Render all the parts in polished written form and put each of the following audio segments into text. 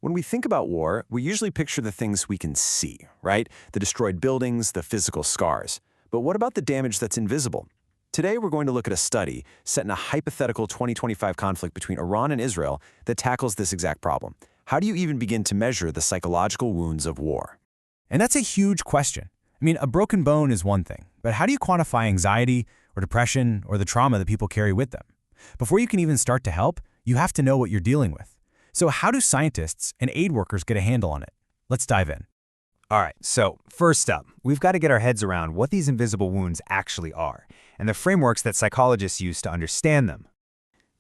When we think about war, we usually picture the things we can see, right? The destroyed buildings, the physical scars. But what about the damage that's invisible? Today, we're going to look at a study set in a hypothetical 2025 conflict between Iran and Israel that tackles this exact problem. How do you even begin to measure the psychological wounds of war? And that's a huge question. I mean, a broken bone is one thing, but how do you quantify anxiety or depression or the trauma that people carry with them? Before you can even start to help, you have to know what you're dealing with. So how do scientists and aid workers get a handle on it? Let's dive in. All right, so first up, we've got to get our heads around what these invisible wounds actually are and the frameworks that psychologists use to understand them.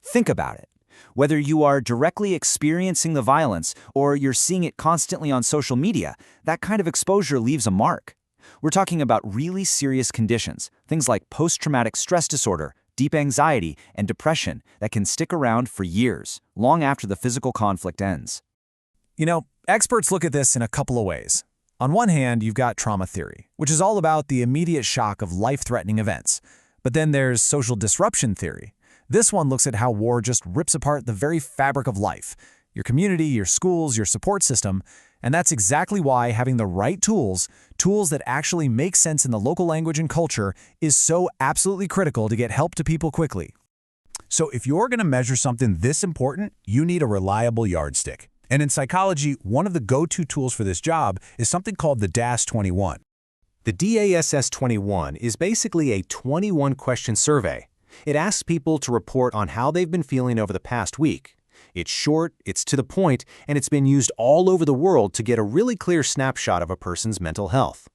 Think about it. Whether you are directly experiencing the violence or you're seeing it constantly on social media, that kind of exposure leaves a mark. We're talking about really serious conditions, things like post-traumatic stress disorder, deep anxiety, and depression that can stick around for years, long after the physical conflict ends. You know, experts look at this in a couple of ways. On one hand, you've got trauma theory, which is all about the immediate shock of life-threatening events. But then there's social disruption theory. This one looks at how war just rips apart the very fabric of life, your community, your schools, your support system, and that's exactly why having the right tools that actually make sense in the local language and culture, is so absolutely critical to get help to people quickly. So if you're going to measure something this important, you need a reliable yardstick. And in psychology, one of the go-to tools for this job is something called the DASS-21. The DASS-21 is basically a 21-question survey. It asks people to report on how they've been feeling over the past week. It's short, it's to the point, and it's been used all over the world to get a really clear snapshot of a person's mental health.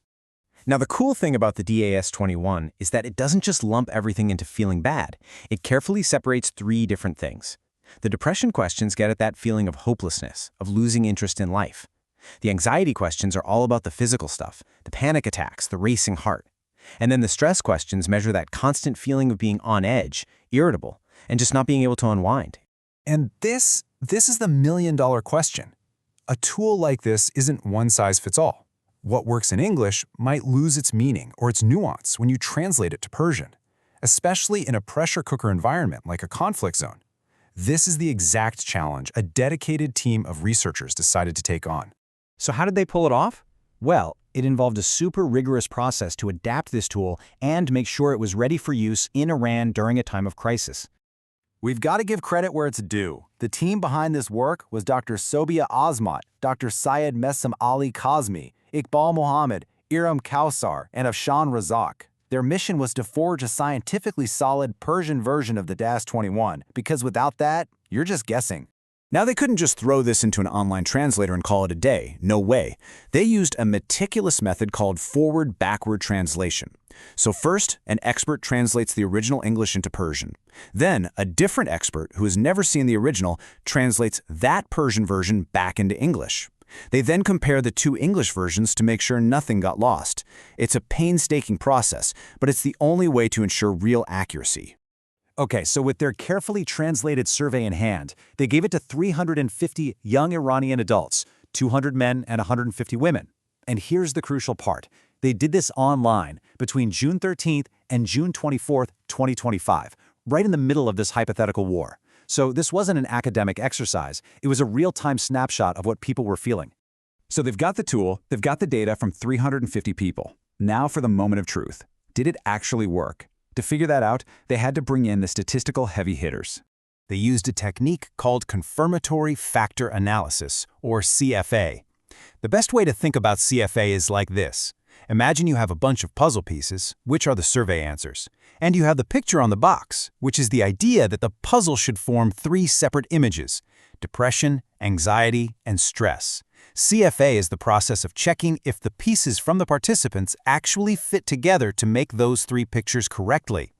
Now, the cool thing about the DASS-21 is that it doesn't just lump everything into feeling bad. It carefully separates 3 different things. The depression questions get at that feeling of hopelessness, of losing interest in life. The anxiety questions are all about the physical stuff, the panic attacks, the racing heart. And then the stress questions measure that constant feeling of being on edge, irritable, and just not being able to unwind. And this is the million-dollar question. A tool like this isn't one size fits all. What works in English might lose its meaning or its nuance when you translate it to Persian, especially in a pressure cooker environment like a conflict zone. This is the exact challenge a dedicated team of researchers decided to take on. So how did they pull it off? Well, it involved a super rigorous process to adapt this tool and make sure it was ready for use in Iran during a time of crisis. We've got to give credit where it's due. The team behind this work was Dr. Sobia Azmat, Dr. Syed Messam Ali Kazmi, Iqbal Mohammed, Iram Kausar, and Afshan Razak. Their mission was to forge a scientifically solid Persian version of the DASS-21, because without that, you're just guessing. Now, they couldn't just throw this into an online translator and call it a day. No way. They used a meticulous method called forward-backward translation. So first, an expert translates the original English into Persian. Then, a different expert who has never seen the original translates that Persian version back into English. They then compare the 2 English versions to make sure nothing got lost. It's a painstaking process, but it's the only way to ensure real accuracy. Okay, so with their carefully translated survey in hand, they gave it to 350 young Iranian adults, 200 men and 150 women. And here's the crucial part. They did this online between June 13th and June 24th, 2025, right in the middle of this hypothetical war. So this wasn't an academic exercise. It was a real-time snapshot of what people were feeling. So they've got the tool, they've got the data from 350 people. Now for the moment of truth. Did it actually work? To figure that out, they had to bring in the statistical heavy hitters. They used a technique called confirmatory factor analysis, or CFA. The best way to think about CFA is like this. Imagine you have a bunch of puzzle pieces, which are the survey answers, and you have the picture on the box, which is the idea that the puzzle should form 3 separate images: depression, anxiety, and stress. CFA is the process of checking if the pieces from the participants actually fit together to make those 3 pictures correctly.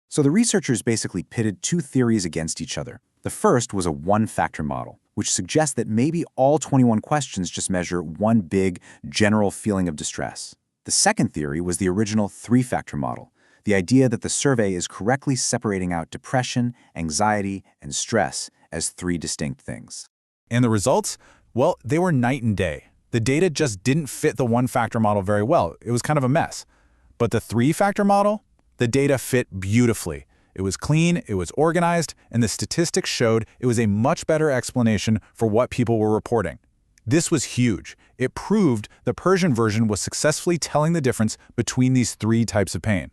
So the researchers basically pitted 2 theories against each other. The first was a one-factor model, which suggests that maybe all 21 questions just measure one big, general feeling of distress. The second theory was the original 3-factor model, the idea that the survey is correctly separating out depression, anxiety, and stress as 3 distinct things. And the results? Well, they were night and day. The data just didn't fit the one-factor model very well. It was kind of a mess. But the 3-factor model? The data fit beautifully. It was clean, it was organized, and the statistics showed it was a much better explanation for what people were reporting. This was huge. It proved the Persian version was successfully telling the difference between these three types of pain.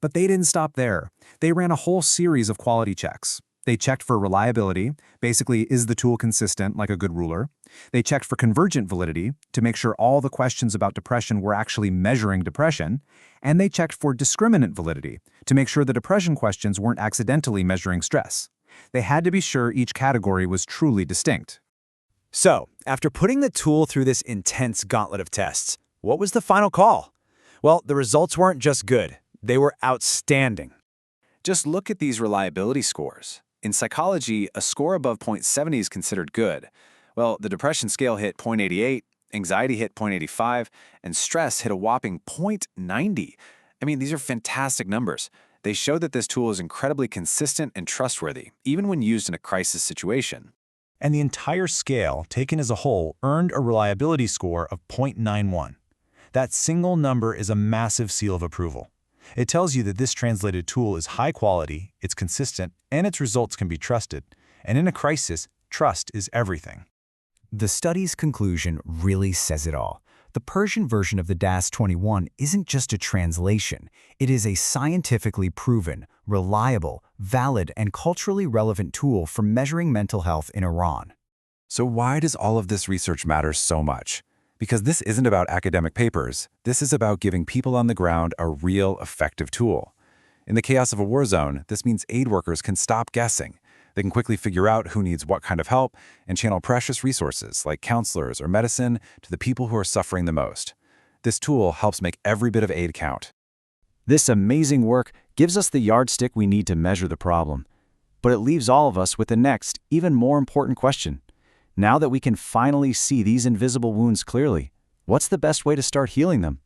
But they didn't stop there. They ran a whole series of quality checks. They checked for reliability, basically, is the tool consistent like a good ruler? They checked for convergent validity, to make sure all the questions about depression were actually measuring depression. And they checked for discriminant validity, to make sure the depression questions weren't accidentally measuring stress. They had to be sure each category was truly distinct. So, after putting the tool through this intense gauntlet of tests, what was the final call? Well, the results weren't just good, they were outstanding. Just look at these reliability scores. In psychology, a score above 0.70 is considered good. Well, the depression scale hit 0.88, anxiety hit 0.85, and stress hit a whopping 0.90. I mean, these are fantastic numbers. They show that this tool is incredibly consistent and trustworthy, even when used in a crisis situation. And the entire scale, taken as a whole, earned a reliability score of 0.91. That single number is a massive seal of approval. It tells you that this translated tool is high quality, it's consistent, and its results can be trusted. And in a crisis, trust is everything. The study's conclusion really says it all. The Persian version of the DAS-21 isn't just a translation. It is a scientifically proven, reliable, valid, and culturally relevant tool for measuring mental health in Iran. So why does all of this research matter so much? Because this isn't about academic papers. This is about giving people on the ground a real, effective tool. In the chaos of a war zone, this means aid workers can stop guessing. They can quickly figure out who needs what kind of help and channel precious resources like counselors or medicine to the people who are suffering the most. This tool helps make every bit of aid count. This amazing work gives us the yardstick we need to measure the problem. But it leaves all of us with the next, even more important question. Now that we can finally see these invisible wounds clearly, what's the best way to start healing them?